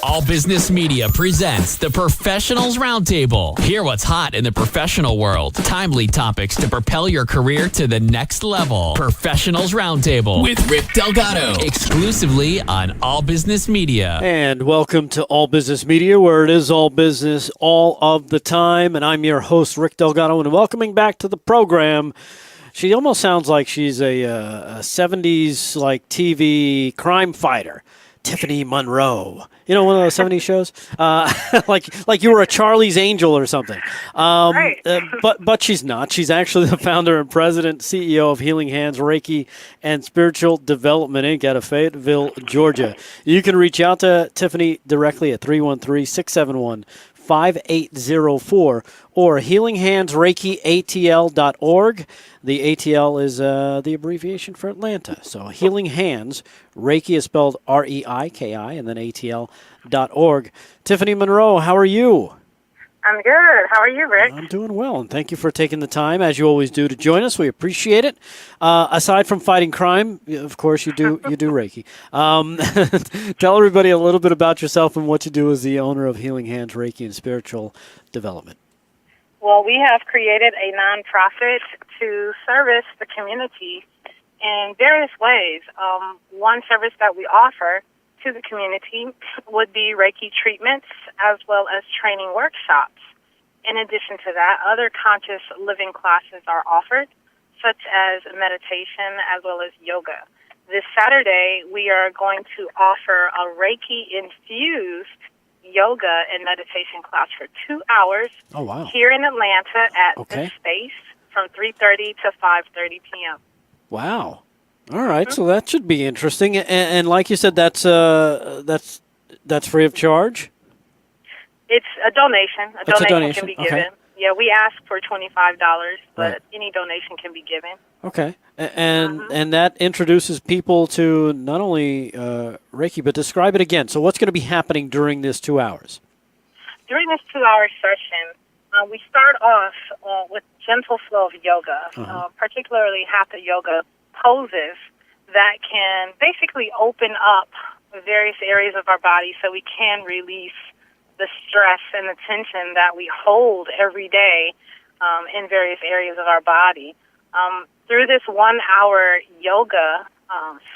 All Business Media presents the Professionals Roundtable. Hear what's hot in the professional world. Timely topics to propel your career to the next level. Professionals Roundtable with Rick Delgado. Exclusively on All Business Media. And welcome to All Business Media, where it is all business all of the time. And I'm your host, Rick Delgado, and welcoming back to the program. She almost sounds like she's a 70s like TV crime fighter. Tiffany Monroe. You know, one of those 70s shows? Like you were a Charlie's Angel or something. Right. But she's not. She's actually the founder and president, CEO of Healing Hands, Reiki, and Spiritual Development, Inc. out of Fayetteville, Georgia. You can reach out to Tiffany directly at 313-671-5804 or healinghandsreikiatl.org. The ATL is the abbreviation for Atlanta. So Healing Hands, Reiki is spelled R-E-I-K-I, and then ATL.org. Tiffany Monroe, how are you? I'm good. How are you, Rick? I'm doing well, and thank you for taking the time, as you always do, to join us. We appreciate it. Aside from fighting crime, of course, you do Reiki. Tell everybody a little bit about yourself and what you do as the owner of Healing Hands, Reiki, and Spiritual Development. Well, we have created a nonprofit to service the community in various ways. One service that we offer to the community would be Reiki treatments as well as training workshops. In addition to that, other conscious living classes are offered, such as meditation as well as yoga. This Saturday, we are going to offer a Reiki infused yoga and meditation class for 2 hours here in Atlanta at the space from 3:30 to 5:30 p.m. Wow. All right, so that should be interesting. And like you said, that's free of charge? It's a donation. A donation can be given. Okay. Yeah, we ask for $25, but any donation can be given. Okay. And that introduces people to not only Reiki, but describe it again. So what's going to be happening during this 2 hours? During this 2-hour session, we start off with gentle flow of yoga, particularly hatha yoga poses that can basically open up various areas of our body so we can release the stress and the tension that we hold every day in various areas of our body. Through this 1-hour yoga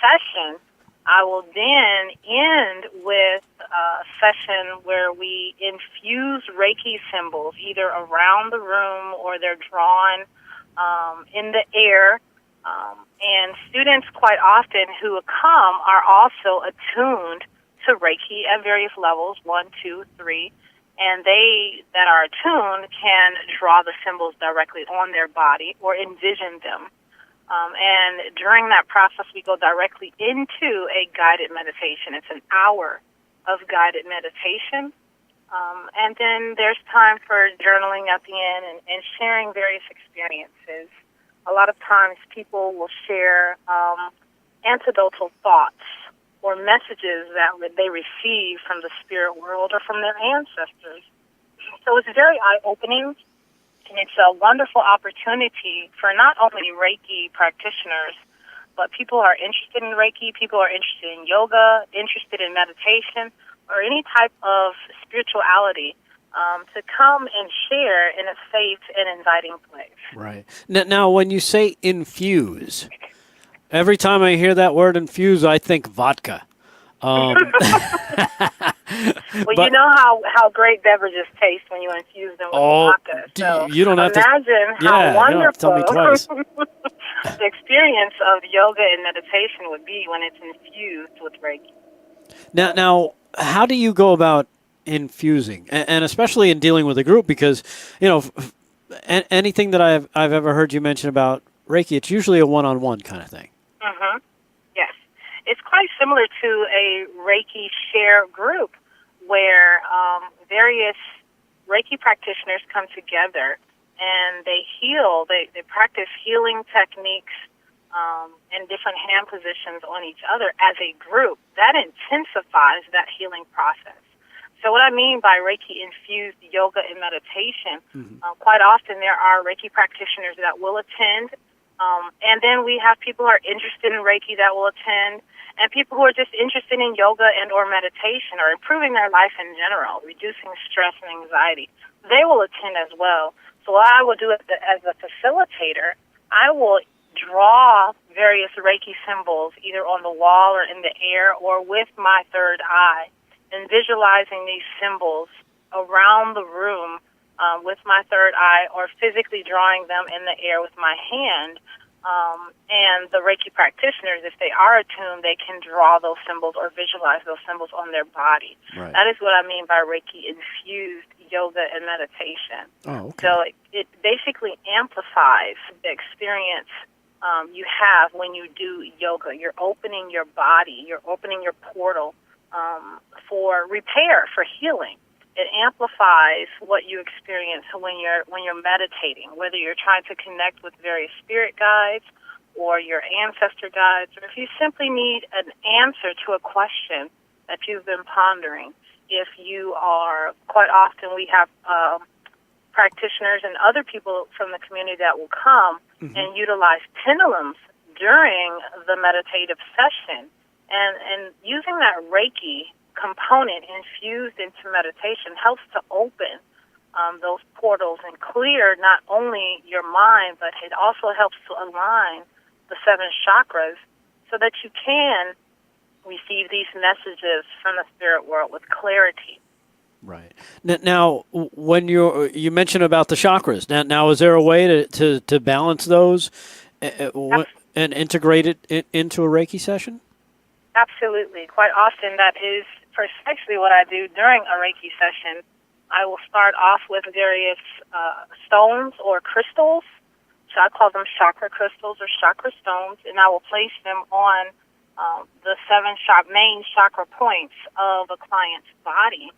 session, I will then end with a session where we infuse Reiki symbols either around the room or they're drawn in the air. And students quite often who come are also attuned to Reiki at various levels, 1, 2, 3, and they that are attuned can draw the symbols directly on their body or envision them. And during that process, we go directly into a guided meditation. It's an hour of guided meditation. And then there's time for journaling at the end and sharing various experiences. A lot of times people will share antidotal thoughts or messages that they receive from the spirit world or from their ancestors. So it's very eye-opening, and it's a wonderful opportunity for not only Reiki practitioners, but people who are interested in Reiki, people who are interested in yoga, interested in meditation, or any type of spirituality, to come and share in a safe and inviting place. Right. Now, when you say infuse, every time I hear that word infuse, I think vodka. Well, you know how great beverages taste when you infuse them with vodka. So you don't have imagine how wonderful tell me twice. the experience of yoga and meditation would be when it's infused with Reiki. Now, how do you go about infusing, and especially in dealing with a group? Because anything that I've ever heard you mention about Reiki, it's usually a one-on-one kind of thing. Mm-hmm. Yes, it's quite similar to a Reiki share group where various Reiki practitioners come together and they heal. They practice healing techniques and different hand positions on each other as a group. That intensifies that healing process. So what I mean by Reiki-infused yoga and meditation, quite often there are Reiki practitioners that will attend, and then we have people who are interested in Reiki that will attend, and people who are just interested in yoga and or meditation or improving their life in general, reducing stress and anxiety. They will attend as well. So what I will do as a facilitator, I will draw various Reiki symbols either on the wall or in the air or with my third eye, and visualizing these symbols around the room with my third eye, or physically drawing them in the air with my hand. And the Reiki practitioners, if they are attuned, they can draw those symbols or visualize those symbols on their body. Right. That is what I mean by Reiki infused yoga and meditation. Oh, okay. So it basically amplifies the experience you have when you do yoga. You're opening your body, you're opening your portal for repair, for healing. It amplifies what you experience when you're meditating, whether you're trying to connect with various spirit guides or your ancestor guides, or if you simply need an answer to a question that you've been pondering. If you are, quite often we have practitioners and other people from the community that will come and utilize pendulums during the meditative session. And using that Reiki component infused into meditation helps to open those portals and clear not only your mind, but it also helps to align the 7 chakras so that you can receive these messages from the spirit world with clarity. Right. Now, when you mentioned about the chakras, now is there a way to balance those and integrate it into a Reiki session? Absolutely. Quite often that is precisely what I do during a Reiki session. I will start off with various stones or crystals. So I call them chakra crystals or chakra stones, and I will place them on the 7 main chakra points of a client's body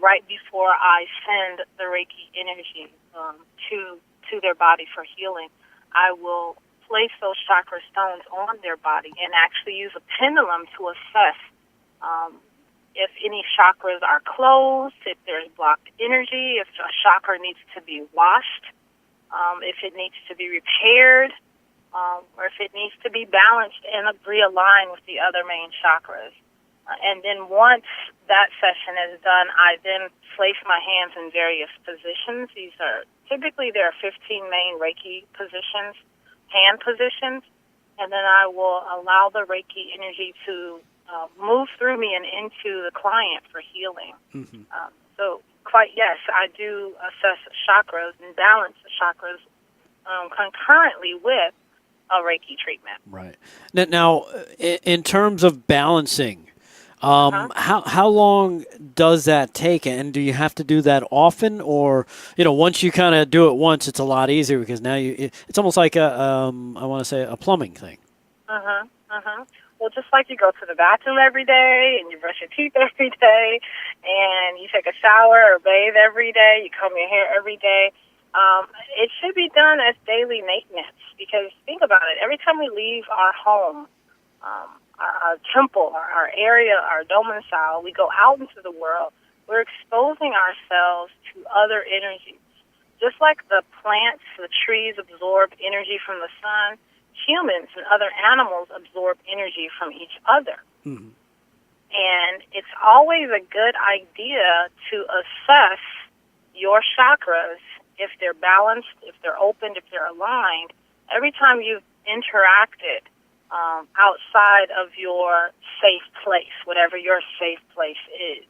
right before I send the Reiki energy to their body for healing. I will place those chakra stones on their body and actually use a pendulum to assess if any chakras are closed, if there's blocked energy, if a chakra needs to be washed, if it needs to be repaired, or if it needs to be balanced and realigned with the other main chakras. And then once that session is done, I then place my hands in various positions. There are 15 main Reiki positions, hand positions, and then I will allow the Reiki energy to move through me and into the client for healing. Yes, I do assess chakras and balance the chakras concurrently with a Reiki treatment. Right. Now, in terms of balancing, how long does that take, and do you have to do that often, or once you kind of do it once, it's a lot easier because now it's almost like I want to say a plumbing thing. Well, just like you go to the bathroom every day and you brush your teeth every day and you take a shower or bathe every day, you comb your hair every day, it should be done as daily maintenance, because think about it. Every time we leave our home, our temple, our area, our domicile, we go out into the world, we're exposing ourselves to other energies. Just like the plants, the trees absorb energy from the sun, humans and other animals absorb energy from each other. And it's always a good idea to assess your chakras, if they're balanced, if they're opened, if they're aligned, every time you've interacted outside of your safe place, whatever your safe place is.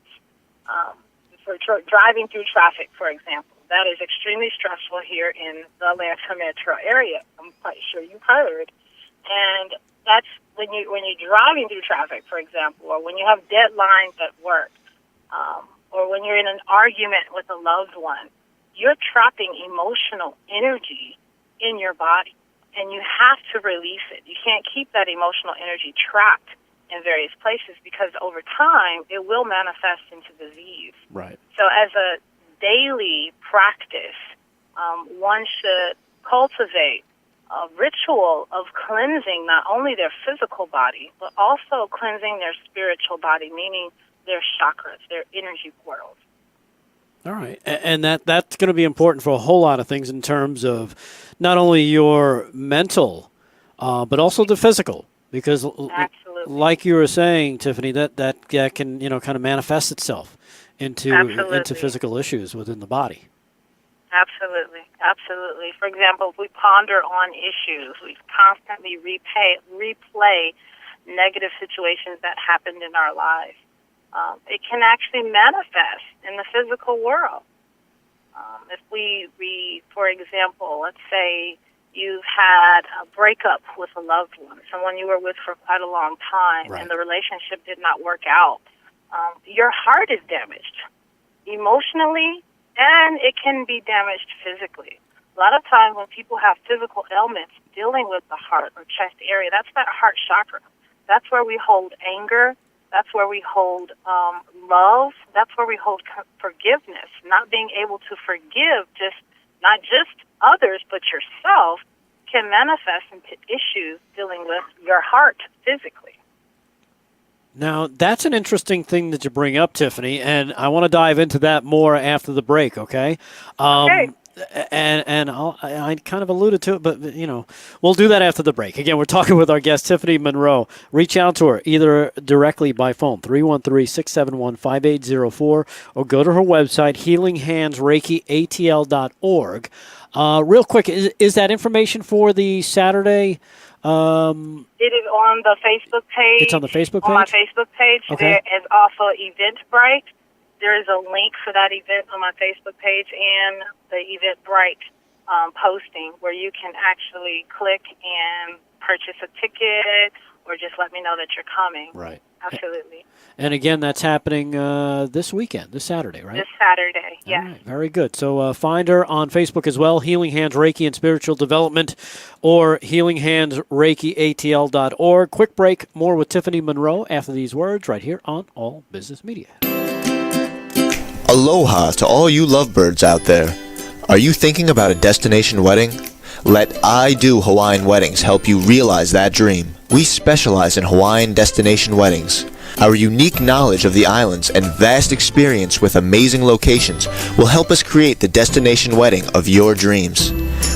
For driving through traffic, for example, that is extremely stressful here in the Atlanta metro area. I'm quite sure you've heard. And that's when you're driving through traffic, for example, or when you have deadlines at work, or when you're in an argument with a loved one, you're trapping emotional energy in your body, and you have to release it. You can't keep that emotional energy trapped in various places, because over time it will manifest into disease. Right. So as a daily practice, one should cultivate a ritual of cleansing not only their physical body, but also cleansing their spiritual body, meaning their chakras, their energy portals. All right. And that's going to be important for a whole lot of things in terms of not only your mental, but also the physical. Because Absolutely. Absolutely. like you were saying, Tiffany, that can kind of manifest itself into physical issues within the body. Absolutely. Absolutely. For example, if we ponder on issues, we constantly replay negative situations that happened in our lives. It can actually manifest in the physical world. If we, for example, let's say you've had a breakup with a loved one, someone you were with for quite a long time, right. and the relationship did not work out, your heart is damaged emotionally, and it can be damaged physically. A lot of times when people have physical ailments dealing with the heart or chest area, that's that heart chakra. That's where we hold anger. That's where we hold love. That's where we hold forgiveness. Not being able to forgive not just others, but yourself can manifest into issues dealing with your heart physically. Now, that's an interesting thing that you bring up, Tiffany, and I want to dive into that more after the break, okay? Okay. And I kind of alluded to it, but, we'll do that after the break. Again, we're talking with our guest, Tiffany Monroe. Reach out to her either directly by phone, 313-671-5804, or go to her website, healinghandsreikiatl.org. Real quick, is that information for the Saturday? It is on the Facebook page. It's on the Facebook page? On my Facebook page. Okay. There is also Eventbrite. There is a link for that event on my Facebook page and the Eventbrite posting where you can actually click and purchase a ticket or just let me know that you're coming. Right. Absolutely. And again, that's happening this weekend, this Saturday, right? This Saturday, yes. All right, very good. So find her on Facebook as well, Healing Hands Reiki and Spiritual Development, or healinghandsreikiatl.org. Quick break, more with Tiffany Monroe after these words right here on All Business Media. Aloha to all you lovebirds out there. Are you thinking about a destination wedding? Let I Do Hawaiian Weddings help you realize that dream. We specialize in Hawaiian destination weddings. Our unique knowledge of the islands and vast experience with amazing locations will help us create the destination wedding of your dreams.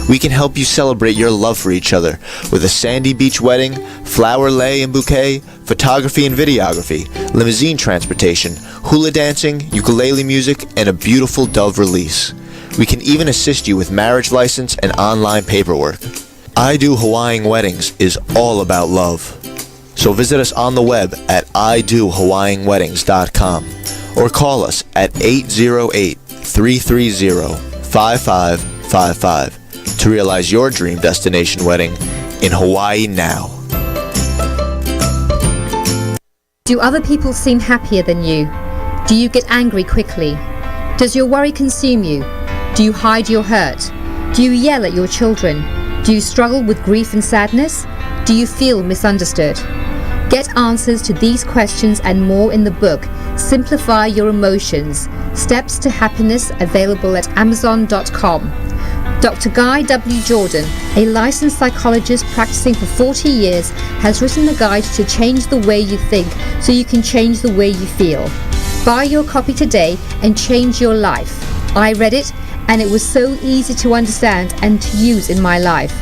We can help you celebrate your love for each other with a sandy beach wedding, flower lei and bouquet, photography and videography, limousine transportation, hula dancing, ukulele music, and a beautiful dove release. We can even assist you with marriage license and online paperwork. I Do Hawaiian Weddings is all about love. So visit us on the web at idohawaiianweddings.com or call us at 808-330-5555 to realize your dream destination wedding in Hawaii now. Do other people seem happier than you? Do you get angry quickly? Does your worry consume you? Do you hide your hurt? Do you yell at your children? Do you struggle with grief and sadness? Do you feel misunderstood? Get answers to these questions and more in the book, Simplify Your Emotions, Steps to Happiness, available at Amazon.com. Dr. Guy W. Jordan, a licensed psychologist practicing for 40 years, has written a guide to change the way you think so you can change the way you feel. Buy your copy today and change your life. I read it and it was so easy to understand and to use in my life.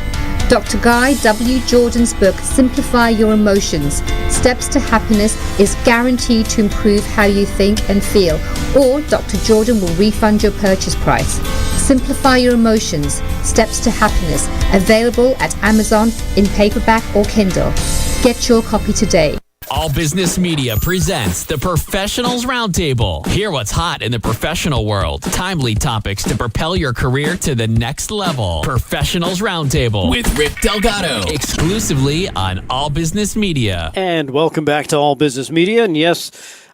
Dr. Guy W. Jordan's book, Simplify Your Emotions, Steps to Happiness, is guaranteed to improve how you think and feel, or Dr. Jordan will refund your purchase price. Simplify Your Emotions, Steps to Happiness, available at Amazon in paperback or Kindle. Get your copy today. All Business Media presents the Professionals Roundtable. Hear what's hot in the professional world. Timely topics to propel your career to the next level. Professionals Roundtable with Rick Delgado. Exclusively on All Business Media. And welcome back to All Business Media. And yes,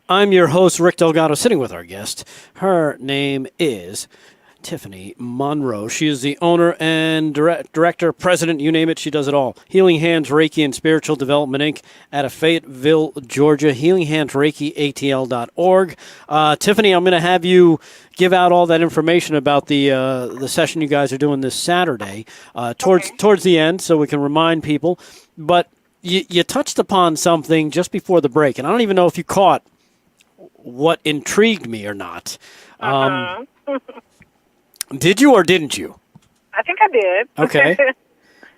I'm your host, Rick Delgado, sitting with our guest. Her name is Tiffany Monroe. She is the owner and director, president, you name it, she does it all. Healing Hands Reiki and Spiritual Development, Inc. out of Fayetteville, Georgia. healinghandsreikiatl.org. Tiffany, I'm going to have you give out all that information about the session you guys are doing this Saturday towards the end so we can remind people. But you touched upon something just before the break, and I don't even know if you caught what intrigued me or not. Did you or didn't you? I think I did. Okay.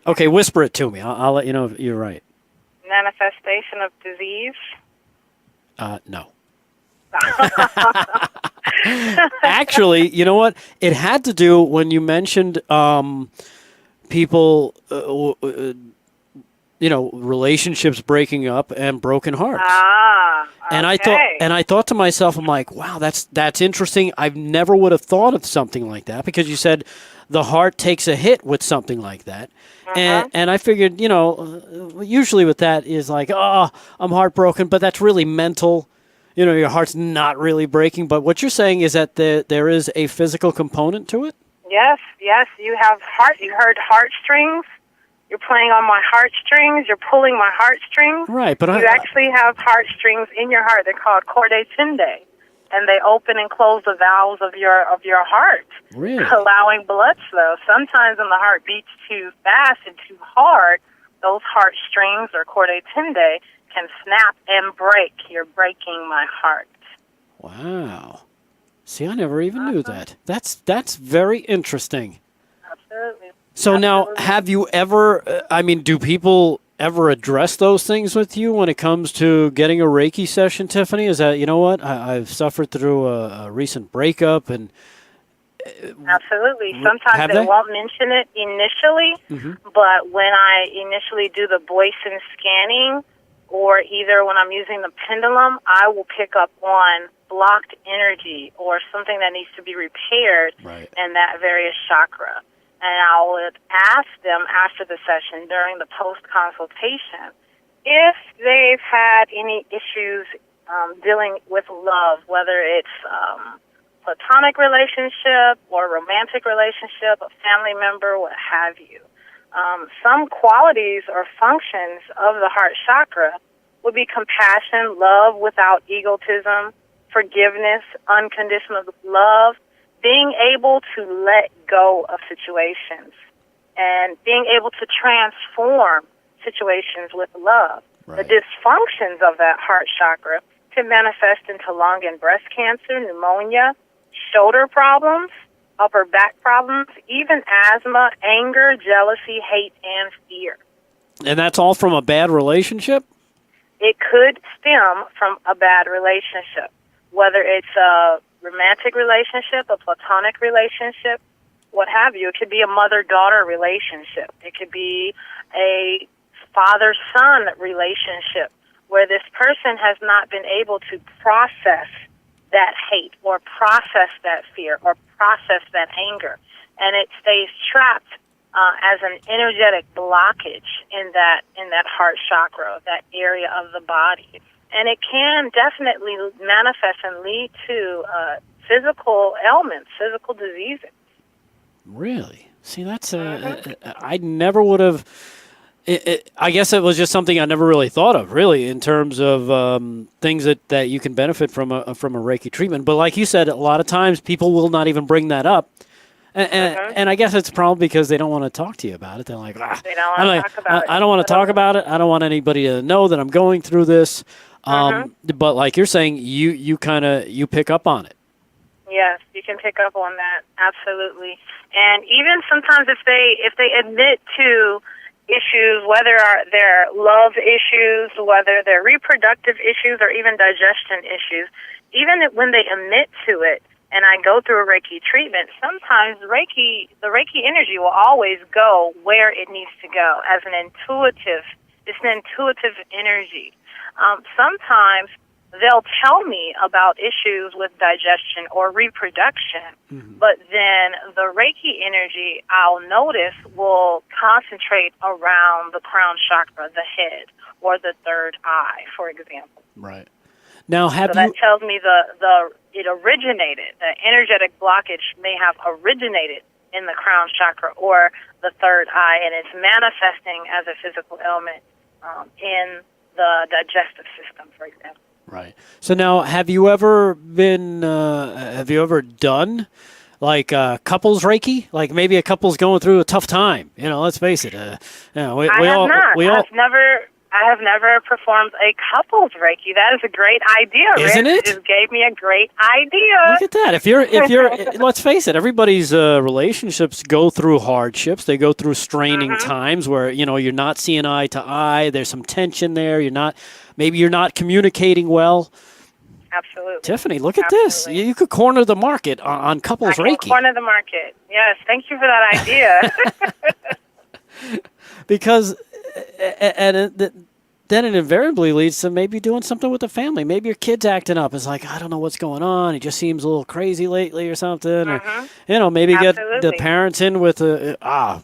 Okay, whisper it to me. I'll let you know if you're right. No, manifestation of disease? No. Actually, you know what? It had to do when you mentioned people, relationships breaking up and broken hearts. And I thought to myself, I'm like, wow, that's interesting. I never would have thought of something like that because you said the heart takes a hit with something like that. And I figured, usually with that is like, oh, I'm heartbroken, but that's really mental. Your heart's not really breaking. But what you're saying is that there is a physical component to it? Yes. You have you heard heartstrings. You're playing on my heartstrings. You're pulling my heartstrings. Right, but you actually have heartstrings in your heart. They're called correlate, and they open and close the valves of your heart, really? Allowing blood flow. Sometimes when the heart beats too fast and too hard, those heartstrings or correlate can snap and break. You're breaking my heart. Wow. See, I never even knew that. That's very interesting. Absolutely. So now, have you ever, do people ever address those things with you when it comes to getting a Reiki session, Tiffany? Is that, I've suffered through a recent breakup and... Absolutely. Sometimes they won't mention it initially, but when I initially do the voice and scanning, or either when I'm using the pendulum, I will pick up on blocked energy or something that needs to be repaired in that various chakra. And I would ask them after the session, during the post-consultation, if they've had any issues dealing with love, whether it's platonic relationship or romantic relationship, a family member, what have you. Some qualities or functions of the heart chakra would be compassion, love without egotism, forgiveness, unconditional love, being able to let go of situations, and being able to transform situations with love. Right. The dysfunctions of that heart chakra can manifest into lung and breast cancer, pneumonia, shoulder problems, upper back problems, even asthma, anger, jealousy, hate, and fear. And that's all from a bad relationship? It could stem from a bad relationship, whether it's a romantic relationship, a platonic relationship, what have you. It could be a mother-daughter relationship. It could be a father-son relationship where this person has not been able to process that hate or process that fear or process that anger. And it stays trapped as an energetic blockage in that heart chakra, that area of the body. And it can definitely manifest and lead to physical ailments, physical diseases. Really? See, that's I never would have. I guess it was just something I never really thought of, really, in terms of things that you can benefit from a Reiki treatment. But like you said, a lot of times people will not even bring that up. And I guess it's probably because they don't want to talk to you about it. They're like, they don't want to talk about it. I don't want to talk about it. I don't want anybody to know that I'm going through this. But like you're saying, you pick up on it. Yes, you can pick up on that, absolutely. And even sometimes if they admit to issues, whether they're love issues, whether they're reproductive issues, or even digestion issues, even when they admit to it, and I go through a Reiki treatment, sometimes the Reiki energy will always go where it needs to go it's an intuitive energy. Sometimes they'll tell me about issues with digestion or reproduction, but then the Reiki energy, I'll notice, will concentrate around the crown chakra, the head, or the third eye, for example. Right. Now, that tells me it originated, the energetic blockage may have originated in the crown chakra or the third eye, and it's manifesting as a physical ailment in the digestive system, for example. Right. So now, have you ever done like couples Reiki? Like maybe a couple's going through a tough time. Let's face it. I've I have never performed a couples Reiki. That is a great idea, Rick. Isn't it? You just gave me a great idea. Look at that. If you're, let's face it, everybody's relationships go through hardships. They go through straining times where, you're not seeing eye to eye. There's some tension there. Maybe you're not communicating well. Absolutely. Tiffany, look at this. You could corner the market on couples Reiki. Corner the market. Yes. Thank you for that idea. Because, then it invariably leads to maybe doing something with the family. Maybe your kid's acting up. It's like, I don't know what's going on. He just seems a little crazy lately or something. Or, maybe get the parents in with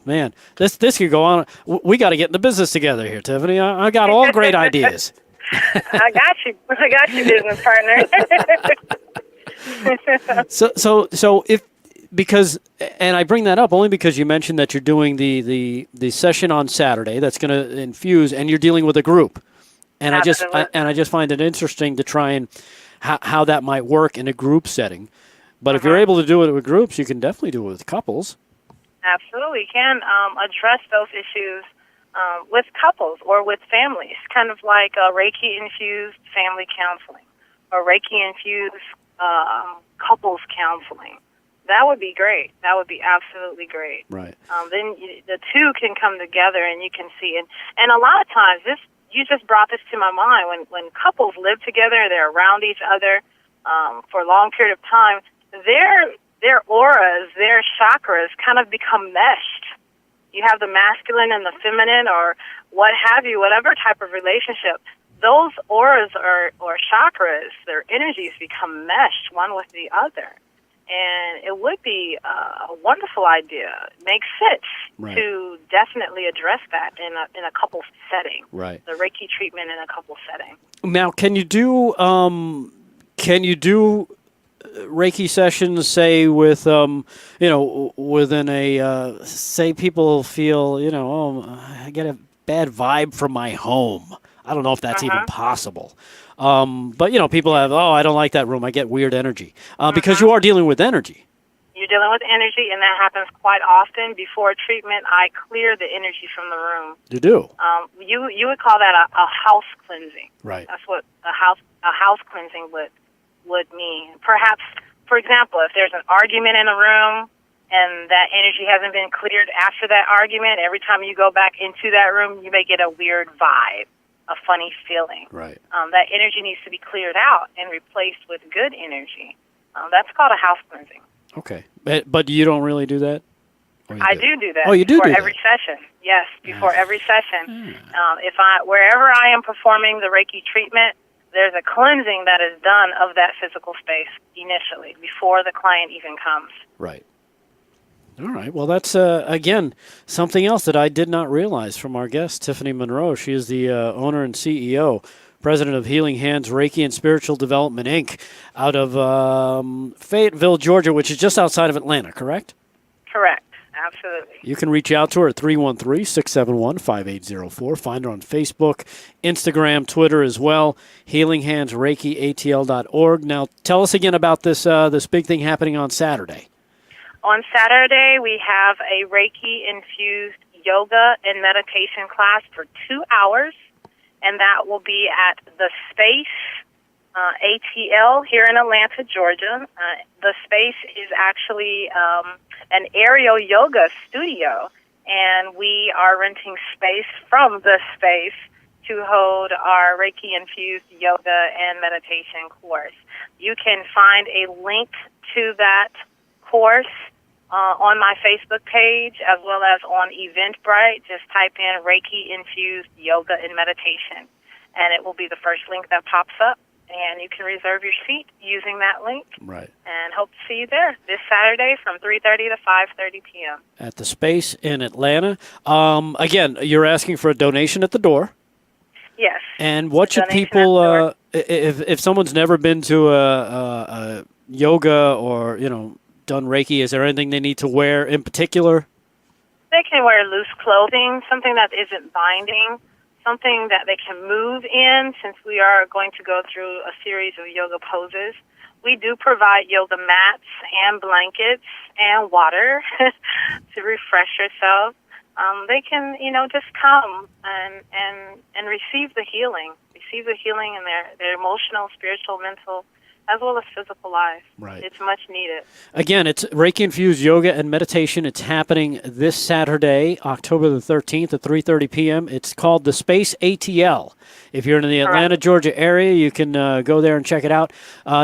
man, this could go on. We got to get in the business together here, Tiffany. I got all great ideas. I got you, business partner. So if, because, and I bring that up only because you mentioned that you're doing the session on Saturday that's going to infuse, and you're dealing with a group, and I just find it interesting to try and how that might work in a group setting. But if you're able to do it with groups, you can definitely do it with couples. Absolutely, you can address those issues with couples or with families, kind of like Reiki infused family counseling or Reiki infused couples counseling. That would be great. That would be absolutely great. Right. Then the two can come together, and you can see. And a lot of times, you just brought this to my mind. When couples live together, they're around each other for a long period of time, their auras, their chakras kind of become meshed. You have the masculine and the feminine, or what have you, whatever type of relationship. Those auras or chakras, their energies become meshed one with the other. And it would be a wonderful idea. It makes sense to definitely address that in a couples setting. Right. The Reiki treatment in a couples setting. Now, can you do Reiki sessions, say with within a say people feel I get a bad vibe from my home. I don't know if that's even possible. But people have, I don't like that room. I get weird energy. Because you are dealing with energy. You're dealing with energy, and that happens quite often. Before treatment, I clear the energy from the room. You do? You would call that a house cleansing. Right. That's what a house cleansing would mean. Perhaps, for example, if there's an argument in a room and that energy hasn't been cleared after that argument, every time you go back into that room, you may get a weird vibe. A funny feeling. Right. That energy needs to be cleared out and replaced with good energy. That's called a house cleansing. Okay. But you don't really do that? I do that. Oh, you do before do every that? session. Yes, before every session. Wherever I am performing the Reiki treatment, there's a cleansing that is done of that physical space initially, before the client even comes. Right. All right. Well, that's, again, something else that I did not realize from our guest, Tiffany Monroe. She is the owner and CEO, president of Healing Hands Reiki and Spiritual Development, Inc., out of Fayetteville, Georgia, which is just outside of Atlanta, correct? Correct. Absolutely. You can reach out to her at 313-671-5804. Find her on Facebook, Instagram, Twitter as well, healinghandsreikiatl.org. Now, tell us again about this big thing happening on Saturday. On Saturday, we have a Reiki-infused yoga and meditation class for 2 hours, and that will be at the Space ATL here in Atlanta, Georgia. The Space is actually an aerial yoga studio, and we are renting space from the Space to hold our Reiki-infused yoga and meditation course. You can find a link to that course on my Facebook page, as well as on Eventbrite. Just type in Reiki Infused Yoga and Meditation, and it will be the first link that pops up, and you can reserve your seat using that link. Right. And hope to see you there this Saturday from 3:30 to 5:30 p.m. At the Space in Atlanta. Again, you're asking for a donation at the door. Yes. And what should people, if someone's never been to a yoga or, done Reiki, is there anything they need to wear in particular? They can wear loose clothing, something that isn't binding, something that they can move in, since we are going to go through a series of yoga poses. We do provide yoga mats and blankets and water to refresh yourself. they can, just come and receive the healing in their emotional, spiritual, mental, as well as physical life. Right. It's much needed. Again, it's Reiki infused yoga and meditation. It's happening this Saturday, October the 13th at 3:30 p.m. It's called the Space ATL. If you're in the Atlanta, Georgia area, you can go there and check it out.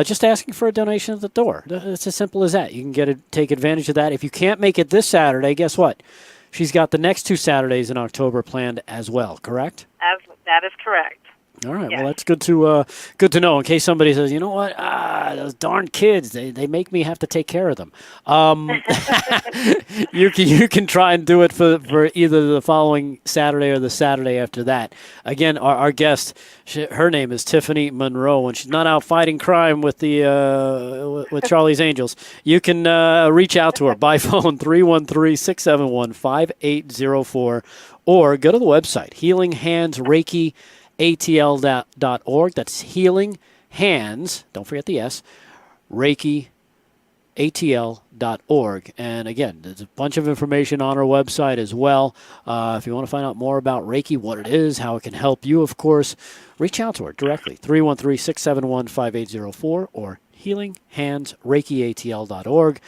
Just asking for a donation at the door. It's as simple as that. You can take advantage of that. If you can't make it this Saturday, guess what? She's got the next 2 Saturdays in October planned as well, correct? That is correct. All right. Yes. Well, that's good to know in case somebody says, you know what, those darn kids, they make me have to take care of them. You can try and do it for either the following Saturday or the Saturday after that. Again, our guest, her name is Tiffany Monroe, and she's not out fighting crime with with Charlie's Angels. You can reach out to her by phone 313-671-5804 or go to the website Healing Hands Reiki ATL.org. That's Healing Hands, don't forget the S, Reiki ATL.org. And again, there's a bunch of information on our website as well. If you want to find out more about Reiki, what it is, how it can help you, of course, reach out to her directly, 313-671-5804 or healinghandsreikiatl.org.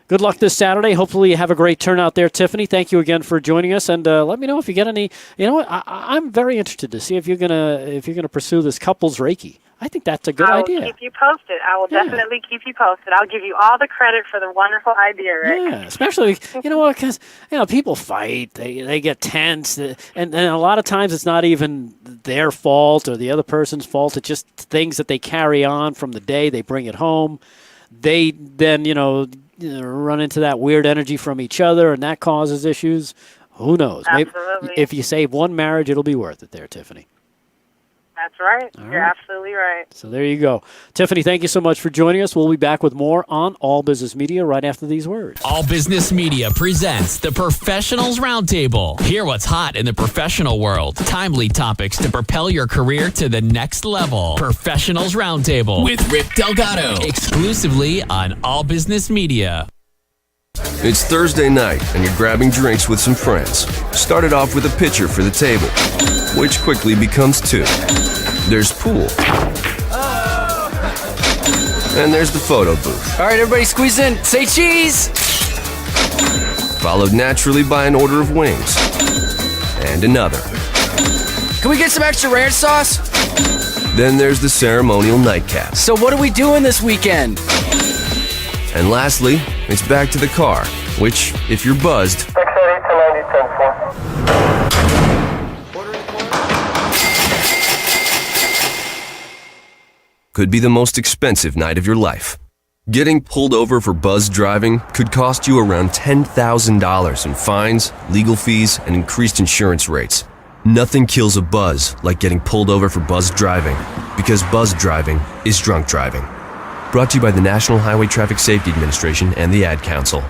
Good luck this Saturday. Hopefully you have a great turnout there, Tiffany. Thank you again for joining us, and let me know if you get any. You know what? I'm very interested to see if you're gonna pursue this couples Reiki. I think that's a good idea. I will keep you posted. I will definitely keep you posted. I'll give you all the credit for the wonderful idea, Rick. Yeah, especially because people fight, they get tense, and a lot of times it's not even their fault or the other person's fault. It's just things that they carry on from the day. They bring it home. They then run into that weird energy from each other, and that causes issues. Who knows? Absolutely. Maybe if you save one marriage, it'll be worth it there, Tiffany. That's right. All You're right. absolutely right. So there you go. Tiffany, thank you so much for joining us. We'll be back with more on All Business Media right after these words. All Business Media presents the Professionals Roundtable. Hear what's hot in the professional world. Timely topics to propel your career to the next level. Professionals Roundtable with Rick Delgado. Exclusively on All Business Media. It's Thursday night, and you're grabbing drinks with some friends. Started off with a pitcher for the table, which quickly becomes 2. There's pool. And there's the photo booth. All right, everybody squeeze in. Say cheese! Followed naturally by an order of wings. And another. Can we get some extra ranch sauce? Then there's the ceremonial nightcap. So what are we doing this weekend? And lastly, it's back to the car, which, if you're buzzed, could be the most expensive night of your life. Getting pulled over for buzzed driving could cost you around $10,000 in fines, legal fees, and increased insurance rates. Nothing kills a buzz like getting pulled over for buzzed driving, because buzzed driving is drunk driving. Brought to you by the National Highway Traffic Safety Administration and the Ad Council.